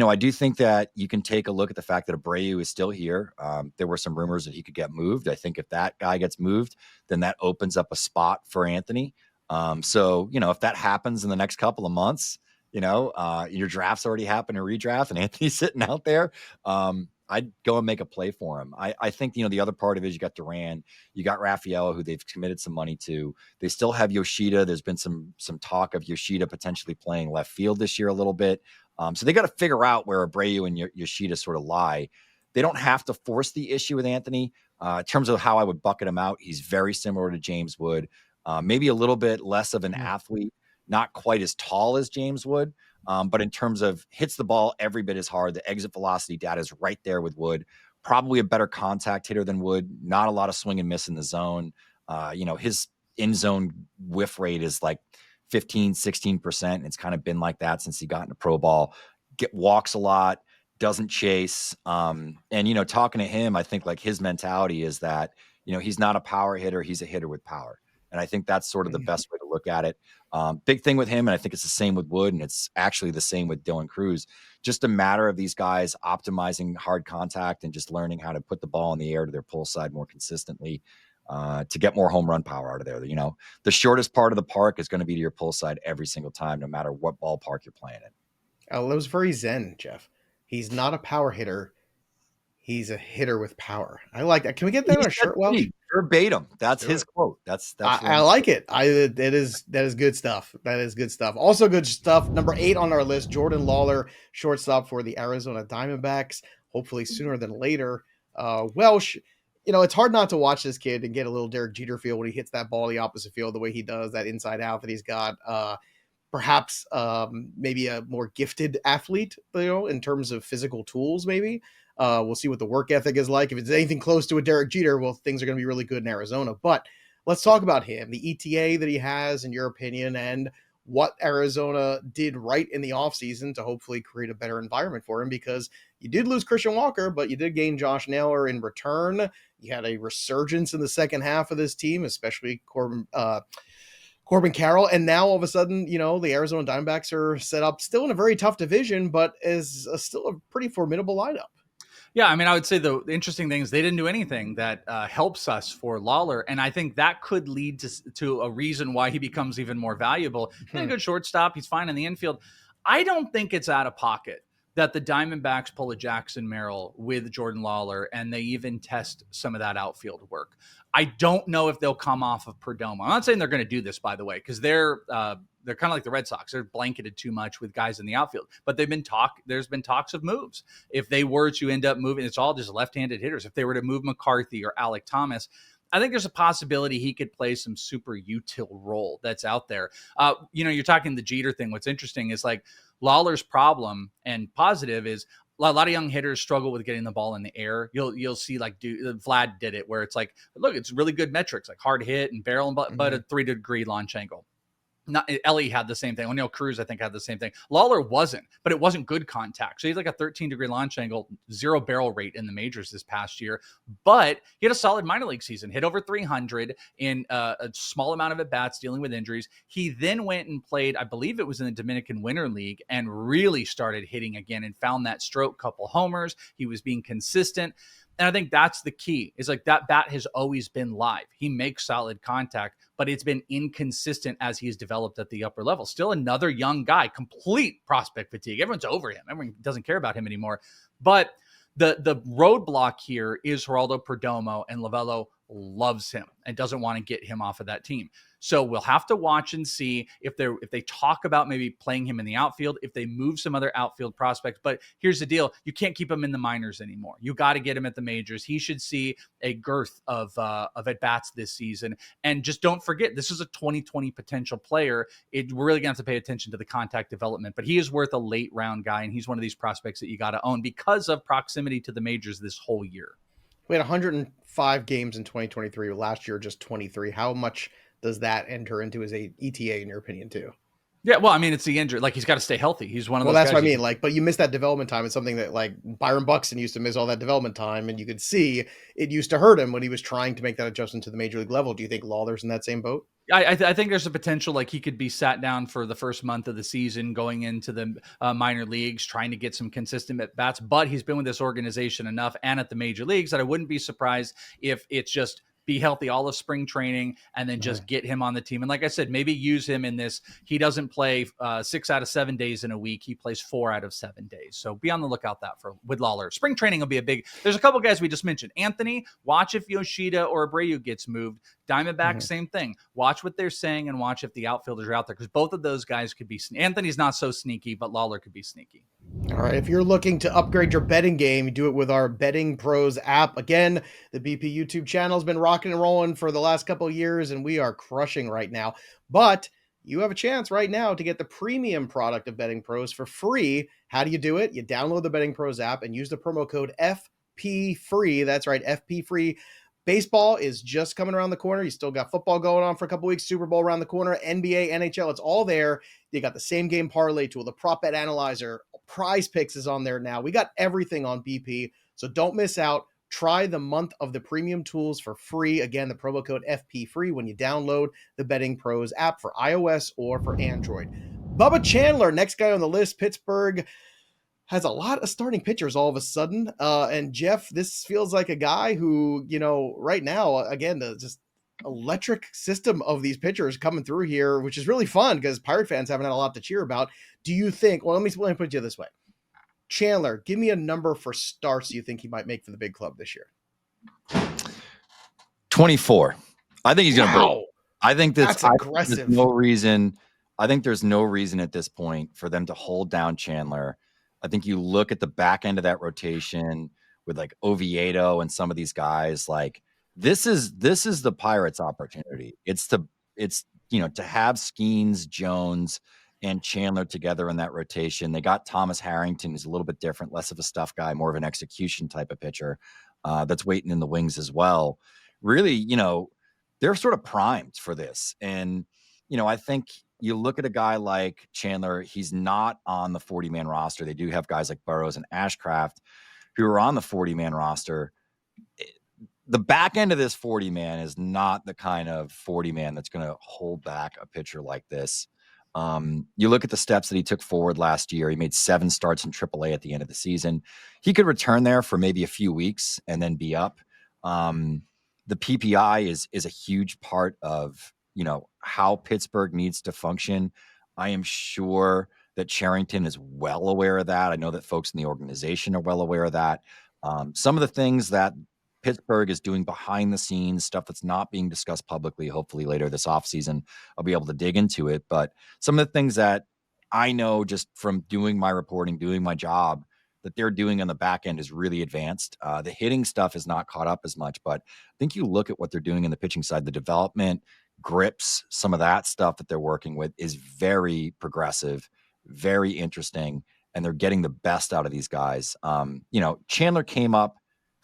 I do think that you can take a look at the fact that Abreu is still here. There were some rumors that he could get moved. I think if that guy gets moved, then that opens up a spot for Anthony. So, if that happens in the next couple of months, your draft's already happened, a redraft, and Anthony's sitting out there. I'd go and make a play for him. I think, the other part of it is you got Duran, you got Rafaela, who they've committed some money to. They still have Yoshida. There's been some talk of Yoshida potentially playing left field this year a little bit. So they got to figure out where Abreu and Yoshida sort of lie. They don't have to force the issue with Anthony. In terms of how I would bucket him out, he's very similar to James Wood, maybe a little bit less of an athlete, not quite as tall as James Wood. But in terms of hits the ball every bit as hard, the exit velocity data is right there with Wood. Probably a better contact hitter than Wood. Not a lot of swing and miss in the zone. His in-zone whiff rate is like 15, 16%. It's kind of been like that since he got into pro ball. Walks a lot, doesn't chase. And, talking to him, I think like his mentality is that, he's not a power hitter. He's a hitter with power. And I think that's sort of the best way to look at it. Big thing with him, and I think it's the same with Wood, and it's actually the same with Dylan Cruz. Just a matter of these guys optimizing hard contact and just learning how to put the ball in the air to their pull side more consistently to get more home run power out of there. The shortest part of the park is going to be to your pull side every single time, no matter what ballpark you're playing in.
Oh, that was very zen, Geoff. He's not a power hitter. He's a hitter with power. I like that. Can we get that on a shirt, Welsh?
Verbatim. That's his quote. That's
I like it. That is good stuff. That is good stuff. Also good stuff. Number 8 on our list, Jordan Lawlar, shortstop for the Arizona Diamondbacks. Hopefully sooner than later. Welsh, it's hard not to watch this kid and get a little Derek Jeter feel when he hits that ball the opposite field, the way he does, that inside out that he's got. Perhaps maybe a more gifted athlete, in terms of physical tools, maybe. We'll see what the work ethic is like. If it's anything close to a Derek Jeter, well, things are going to be really good in Arizona. But let's talk about him, the ETA that he has, in your opinion, and what Arizona did right in the offseason to hopefully create a better environment for him, because you did lose Christian Walker, but you did gain Josh Naylor in return. You had a resurgence in the second half of this team, especially Corbin Carroll. And now all of a sudden, the Arizona Diamondbacks are set up still in a very tough division, but is still a pretty formidable lineup.
Yeah, I mean, I would say the interesting thing is they didn't do anything that helps us for Lawlar, and I think that could lead to a reason why he becomes even more valuable. He's a good shortstop. He's fine in the infield. I don't think it's out of pocket that the Diamondbacks pull a Jackson Merrill with Jordan Lawlar, and they even test some of that outfield work. I don't know if they'll come off of Perdomo. I'm not saying they're going to do this, by the way, because they're kind of like the Red Sox. They're blanketed too much with guys in the outfield. But there's been talks of moves. If they were to end up moving, it's all just left-handed hitters. If they were to move McCarthy or Alec Thomas, I think there's a possibility he could play some super util role that's out there. You're talking the Jeter thing. What's interesting is like Lawlar's problem and positive is a lot of young hitters struggle with getting the ball in the air. You'll see like Vlad did it, where it's like, look, it's really good metrics, like hard hit and barrel, but a 3-degree launch angle. Ellie had the same thing. O'Neill Cruz, I think, had the same thing. Lawlar wasn't, but it wasn't good contact. So he's like a 13-degree launch angle, 0 barrel rate in the majors this past year. But he had a solid minor league season, hit over 300 in a small amount of at-bats, dealing with injuries. He then went and played, I believe it was in the Dominican Winter League, and really started hitting again and found that stroke, couple homers. He was being consistent. And I think that's the key, is like that bat has always been live. He makes solid contact, but it's been inconsistent as he's developed at the upper level. Still another young guy, complete prospect fatigue. Everyone's over him. Everyone doesn't care about him anymore. But the roadblock here is Geraldo Perdomo, and Lovello loves him and doesn't want to get him off of that team. So we'll have to watch and see if they talk about maybe playing him in the outfield, if they move some other outfield prospects. But here's the deal. You can't keep him in the minors anymore. You got to get him at the majors. He should see a girth of at-bats this season. And just don't forget, this is a 2020 potential player. We're really going to have to pay attention to the contact development. But he is worth a late round guy, and he's one of these prospects that you got to own because of proximity to the majors this whole year.
We had 105 games in 2023. Last year, just 23. How much does that enter into his ETA, in your opinion, too?
Yeah, well, I mean, it's the injury. Like, he's got to stay healthy. He's one of those
guys. Well, that's
guys
what I mean. Like, but you miss that development time. It's something that, like, Byron Buxton used to miss all that development time, and you could see it used to hurt him when he was trying to make that adjustment to the major league level. Do you think Lawler's in that same boat?
I think there's a potential, like, he could be sat down for the first month of the season, going into the minor leagues, trying to get some consistent at bats. But he's been with this organization enough and at the major leagues that I wouldn't be surprised if it's just be healthy all of spring training and then just get him on the team. And like I said, maybe use him in this. He doesn't play 6 out of 7 days in a week. He plays 4 out of 7 days. So be on the lookout with Lawlar. Spring training will be there's a couple guys we just mentioned. Anthony, watch if Yoshida or Abreu gets moved. Diamondbacks, same thing. Watch what they're saying and watch if the outfielders are out there, because both of those guys could be Anthony's not so sneaky, but Lawlar could be sneaky.
All right. If you're looking to upgrade your betting game, you do it with our Betting Pros app. Again, the BP YouTube channel has been rocking and rolling for the last couple of years, and we are crushing right now. But you have a chance right now to get the premium product of Betting Pros for free. How do you do it? You download the Betting Pros app and use the promo code FPFREE. That's right, FPFREE. Baseball is just coming around the corner. You still got football going on for a couple weeks, Super Bowl around the corner, NBA, NHL, it's all there. You got the same game parlay tool, the prop bet analyzer, Prize Picks is on there now. We got everything on BP, so don't miss out. Try the month of the premium tools for free. Again, the promo code FP free when you download the Betting Pros app for iOS or for Android. Bubba Chandler, next guy on the list. Pittsburgh has a lot of starting pitchers all of a sudden. And Geoff, this feels like a guy who, right now, again, the just electric system of these pitchers coming through here, which is really fun because Pirate fans haven't had a lot to cheer about. Do you think, let me put it this way. Chandler, give me a number for starts you think he might make for the big club this year.
24. I think he's going to break. I think
that's aggressive.
I think there's no reason at this point for them to hold down Chandler. I think you look at the back end of that rotation with like Oviedo and some of these guys, like this is the Pirates' opportunity. It's to have Skeens, Jones, and Chandler together in that rotation. They got Thomas Harrington, who's a little bit different, less of a stuff guy, more of an execution type of pitcher that's waiting in the wings as well. Really, they're sort of primed for this. And, I think you look at a guy like Chandler, he's not on the 40-man roster. They do have guys like Burrows and Ashcraft who are on the 40-man roster. The back end of this 40-man is not the kind of 40-man that's going to hold back a pitcher like this. You look at the steps that he took forward last year. He made 7 starts in AAA at the end of the season. He could return there for maybe a few weeks and then be up. The PPI is a huge part of, how Pittsburgh needs to function. I am sure that Charrington is well aware of that. I know that folks in the organization are well aware of that. Some of the things that Pittsburgh is doing behind the scenes, stuff that's not being discussed publicly, hopefully later this offseason, I'll be able to dig into it. But some of the things that I know just from doing my reporting, doing my job, that they're doing on the back end is really advanced. The hitting stuff is not caught up as much, but I think you look at what they're doing in the pitching side, the development, grips, some of that stuff that they're working with is very progressive, very interesting, and they're getting the best out of these guys. Chandler came up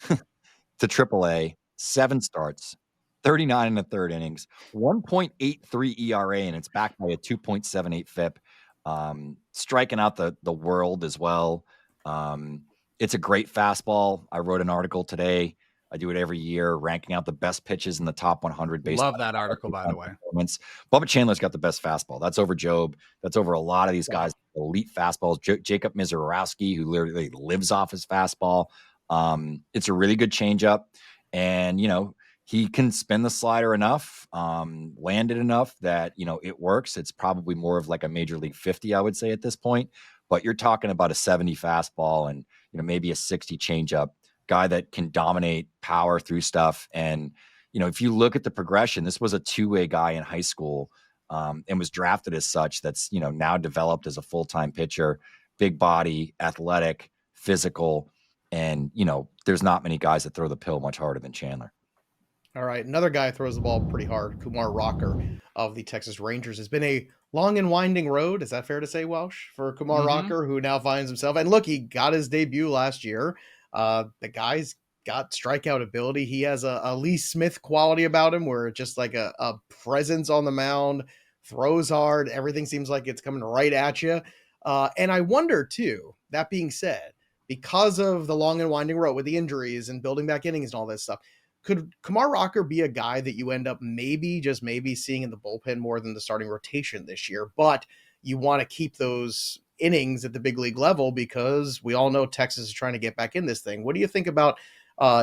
to AAA, 7 starts, 39 in the third innings, 1.83 ERA, and it's backed by a 2.78 FIP, striking out the world as well. It's a great fastball. I wrote an article today. I do it every year, ranking out the best pitches in the top 100.
Love that article, by the way.
Bubba Chandler's got the best fastball. That's over Jobe. That's over a lot of these guys. Elite fastballs. Jacob Mizorowski, who literally lives off his fastball. It's a really good changeup, and he can spin the slider enough, land it enough that it works. It's probably more of like a major league 50, I would say at this point. But you're talking about a 70 fastball and maybe a 60 changeup, guy that can dominate power through stuff. And if you look at the progression, this was a two-way guy in high school and was drafted as such. That's now developed as a full-time pitcher, big body, athletic, physical. And, there's not many guys that throw the pill much harder than Chandler.
All right. Another guy throws the ball pretty hard. Kumar Rocker of the Texas Rangers. Has been a long and winding road. Is that fair to say, Welsh, for Kumar Rocker, who now finds himself? And look, he got his debut last year. The guy's got strikeout ability. He has a Lee Smith quality about him where it's just like a presence on the mound, throws hard. Everything seems like it's coming right at you. And I wonder, too, that being said, because of the long and winding road with the injuries and building back innings and all this stuff, could Kumar Rocker be a guy that you end up maybe seeing in the bullpen more than the starting rotation this year? But you want to keep those innings at the big league level because we all know Texas is trying to get back in this thing. What do you think about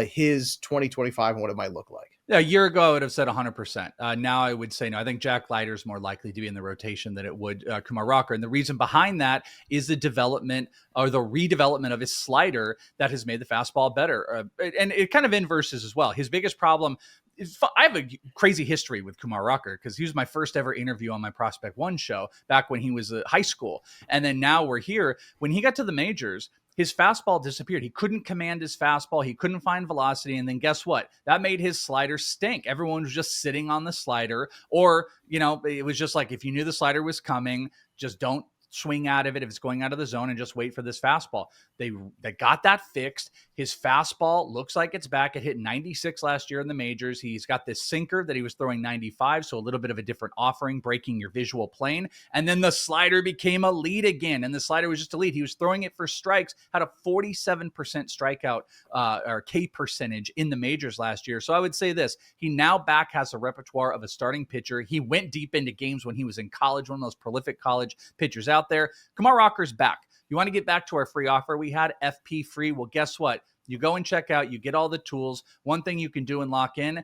his 2025 and what it might look like?
Yeah, a year ago, I would have said 100%. Now I would say no. I think Jack Leiter is more likely to be in the rotation than it would Kumar Rocker. And the reason behind that is the development or the redevelopment of his slider that has made the fastball better. And it kind of inverses as well. His biggest problem is I have a crazy history with Kumar Rocker because he was my first ever interview on my Prospect One show back when he was in high school. And then now we're here. When he got to the majors, his fastball disappeared. He couldn't command his fastball. He couldn't find velocity. And then guess what? That made his slider stink. Everyone was just sitting on the slider. Or, it was just like, if you knew the slider was coming, just don't swing out of it if it's going out of the zone and just wait for this fastball. They got that fixed. His fastball looks like it's back. It hit 96 last year in the majors. He's got this sinker that he was throwing 95, so a little bit of a different offering, breaking your visual plane. And then the slider became a lead again, and the slider was just a lead. He was throwing it for strikes, had a 47% strikeout or K percentage in the majors last year. So I would say this, he now back has a repertoire of a starting pitcher. He went deep into games when he was in college, one of those prolific college pitchers out there. Kumar Rocker's back. You want to get back to our free offer we had, FP free? Well, guess what? You go and check out, you get all the tools. One thing you can do and lock in,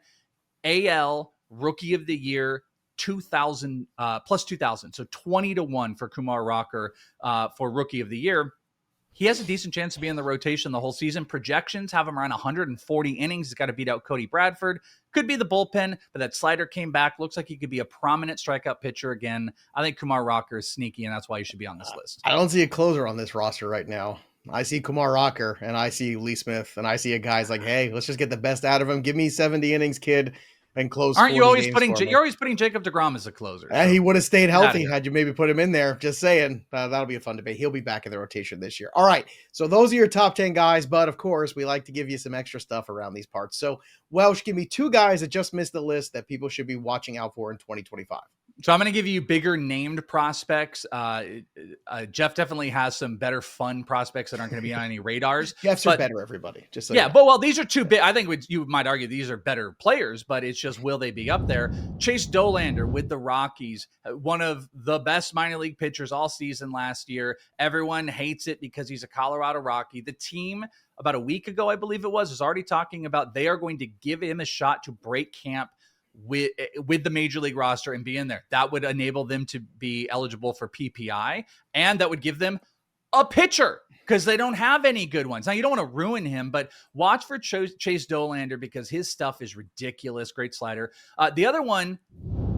AL Rookie of the Year, 2,000 plus 2,000. So 20-1 for Kumar Rocker for Rookie of the Year. He has a decent chance to be in the rotation the whole season. Projections have him around 140 innings. He's got to beat out Cody Bradford. Could be the bullpen, but that slider came back. Looks like he could be a prominent strikeout pitcher again. I think Kumar Rocker is sneaky, and that's why he should be on this list.
I don't see a closer on this roster right now. I see Kumar Rocker, and I see Lee Smith, and I see a guy's like, hey, let's just get the best out of him. Give me 70 innings, kid, and close.
Aren't you always putting? You're always putting Jacob deGrom as a closer.
So. He would have stayed healthy had you maybe put him in there. Just saying, that'll be a fun debate. He'll be back in the rotation this year. All right, so those are your top 10 guys, but of course, we like to give you some extra stuff around these parts. So, Welsh, give me 2 guys that just missed the list that people should be watching out for in 2025.
So I'm going to give you bigger named prospects. Geoff definitely has some better fun prospects that aren't going to be on any radars.
Geoff's are better, everybody. Just so
yeah, but these are too big. I think you might argue these are better players, but it's just, will they be up there? Chase Dollander with the Rockies, one of the best minor league pitchers all season last year. Everyone hates it because he's a Colorado Rocky. The team about a week ago, I believe it was already talking about they are going to give him a shot to break camp with the major league roster and be in there. That would enable them to be eligible for PPI, and that would give them a pitcher because they don't have any good ones. Now, you don't want to ruin him, but watch for Chase Dollander because his stuff is ridiculous. Great slider. The other one,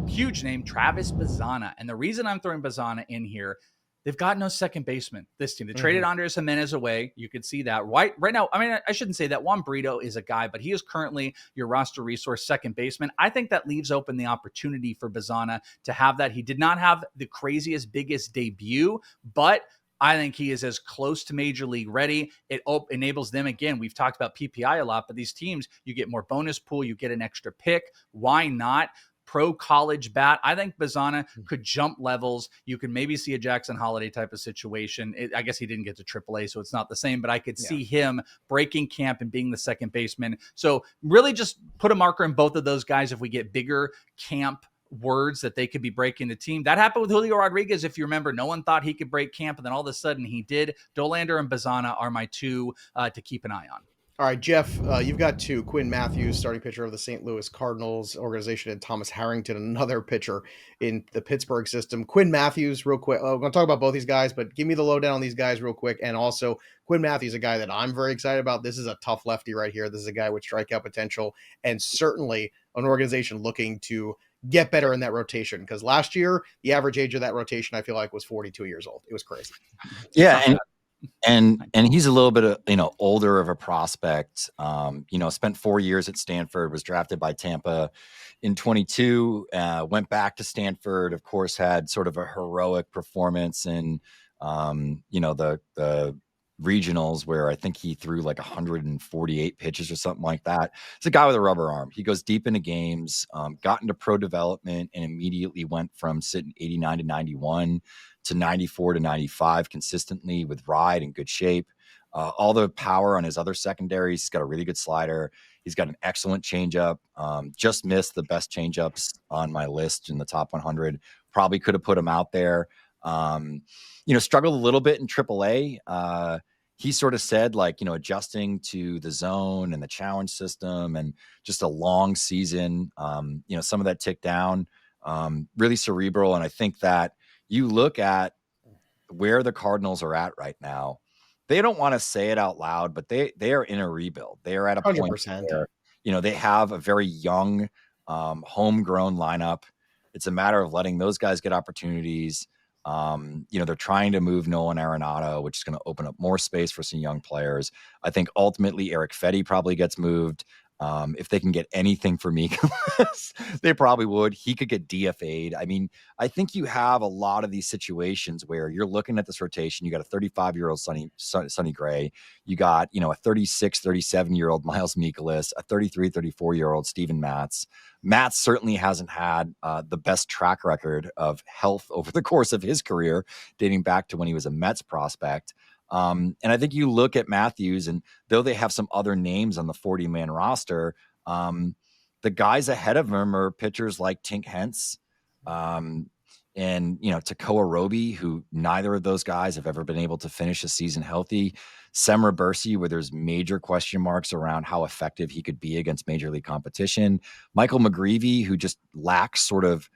huge name, Travis Bazzana. And the reason I'm throwing Bazzana in here, they've got no second baseman, this team. They traded Andres Jimenez away. You could see that right now. I mean, I shouldn't say that. Juan Brito is a guy, but he is currently your roster resource second baseman. I think that leaves open the opportunity for Bazzana to have that. He did not have the craziest, biggest debut, but I think he is as close to major league ready. It enables them, again, we've talked about PPI a lot, but these teams, you get more bonus pool, you get an extra pick. Why not? Pro college bat. I think Bazzana could jump levels. You could maybe see a Jackson Holiday type of situation. I guess he didn't get to AAA, so it's not the same, but I could see him breaking camp and being the second baseman. So really just put a marker in both of those guys if we get bigger camp words that they could be breaking the team. That happened with Julio Rodriguez. If you remember, no one thought he could break camp, and then all of a sudden he did. Dollander and Bazzana are my 2 to keep an eye on.
All right, Geoff, you've got 2. Quinn Mathews, starting pitcher of the St. Louis Cardinals organization, and Thomas Harrington, another pitcher in the Pittsburgh system. Quinn Mathews, real quick. We're going to talk about both these guys, but give me the lowdown on these guys real quick. And also, Quinn Mathews, a guy that I'm very excited about. This is a tough lefty right here. This is a guy with strikeout potential, and certainly an organization looking to get better in that rotation. Because last year, the average age of that rotation, I feel like, was 42 years old. It was crazy.
Yeah, and he's a little bit of, older of a prospect. Spent 4 years at Stanford, was drafted by Tampa in 22, went back to Stanford, of course, had sort of a heroic performance in the regionals where I think he threw like 148 pitches or something like that. It's a guy with a rubber arm. He goes deep into games, got into pro development, and immediately went from sitting 89 to 91 to 94 to 95 consistently with ride and good shape. All the power on his other secondaries. He's got a really good slider. He's got an excellent changeup. Just missed the best changeups on my list in the top 100. Probably could have put him out there. Struggled a little bit in AAA. He sort of said, adjusting to the zone and the challenge system and just a long season, some of that ticked down, really cerebral. And I think that you look at where the Cardinals are at right now, they don't want to say it out loud, but they are in a rebuild. They are at a
100%.
point where, they have a very young, homegrown lineup. It's a matter of letting those guys get opportunities. They're trying to move Nolan Arenado, which is going to open up more space for some young players. I think ultimately Eric Fetty probably gets moved. If they can get anything for me, they probably would. He could get DFA'd. I mean, I think you have a lot of these situations where you're looking at this rotation. You got a 35-year-old Sonny Gray. You got, a 36, 37-year-old Miles Mikolas, a 33, 34-year-old Steven Matz. Matz certainly hasn't had the best track record of health over the course of his career, dating back to when he was a Mets prospect. And I think you look at Mathews, and though they have some other names on the 40-man roster, the guys ahead of him are pitchers like Tink Hence, and Tekoa Roby, who neither of those guys have ever been able to finish a season healthy. Semra Bercy, where there's major question marks around how effective he could be against major league competition. Michael McGreevy, who just lacks sort of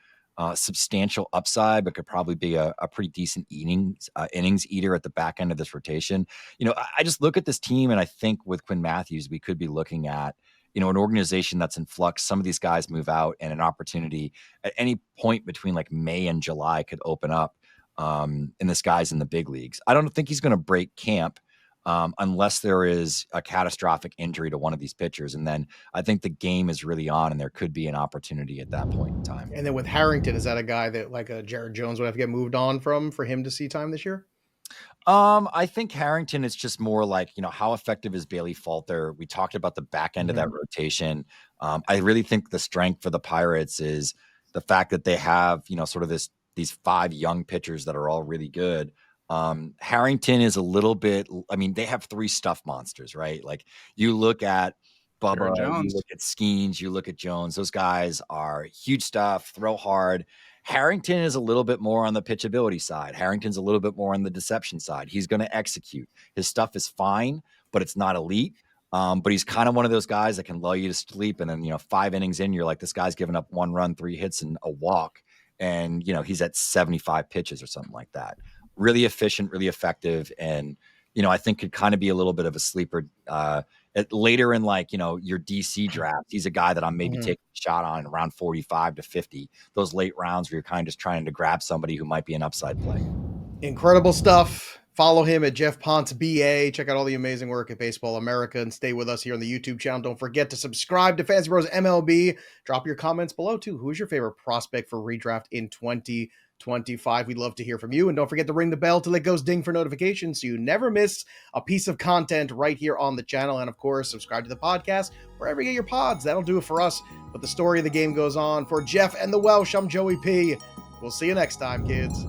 substantial upside, but could probably be a pretty decent innings eater at the back end of this rotation. I just look at this team, and I think with Quinn Mathews, we could be looking at, an organization that's in flux. Some of these guys move out, and an opportunity at any point between like May and July could open up. And this guy's in the big leagues. I don't think he's going to break camp unless there is a catastrophic injury to one of these pitchers. And then I think the game is really on, and there could be an opportunity at that point in time.
And then with Harrington, is that a guy that like a Jared Jones would have to get moved on from for him to see time this year?
I think Harrington is just more like, how effective is Bailey Falter? We talked about the back end of that rotation. I really think the strength for the Pirates is the fact that they have, sort of these 5 young pitchers that are all really good. Harrington is a little bit, they have 3 stuff monsters, right? Like you look at Bubba, you look at Skeens, you look at Jones. Those guys are huge stuff, throw hard. Harrington is a little bit more on the pitchability side. Harrington's a little bit more on the deception side. He's going to execute. His stuff is fine, but it's not elite. But he's kind of one of those guys that can lull you to sleep. And then, 5 innings in, you're like, this guy's given up 1 run, 3 hits, and a walk. And, he's at 75 pitches or something like that. Really efficient, really effective. And, I think could kind of be a little bit of a sleeper later in your DC draft. He's a guy that I'm maybe taking a shot on in around 45 to 50. Those late rounds where you're kind of just trying to grab somebody who might be an upside play.
Incredible stuff. Follow him at Geoff Pontes BA. Check out all the amazing work at Baseball America, and stay with us here on the YouTube channel. Don't forget to subscribe to FantasyPros MLB. Drop your comments below too. Who is your favorite prospect for redraft in 2025? We'd love to hear from you. And don't forget to ring the bell till it goes ding for notifications so you never miss a piece of content right here on the channel. And of course, subscribe to the podcast wherever you get your pods. That'll do it for us. But the story of the game goes on. For Geoff and the Welsh, I'm Joey P. We'll see you next time, kids.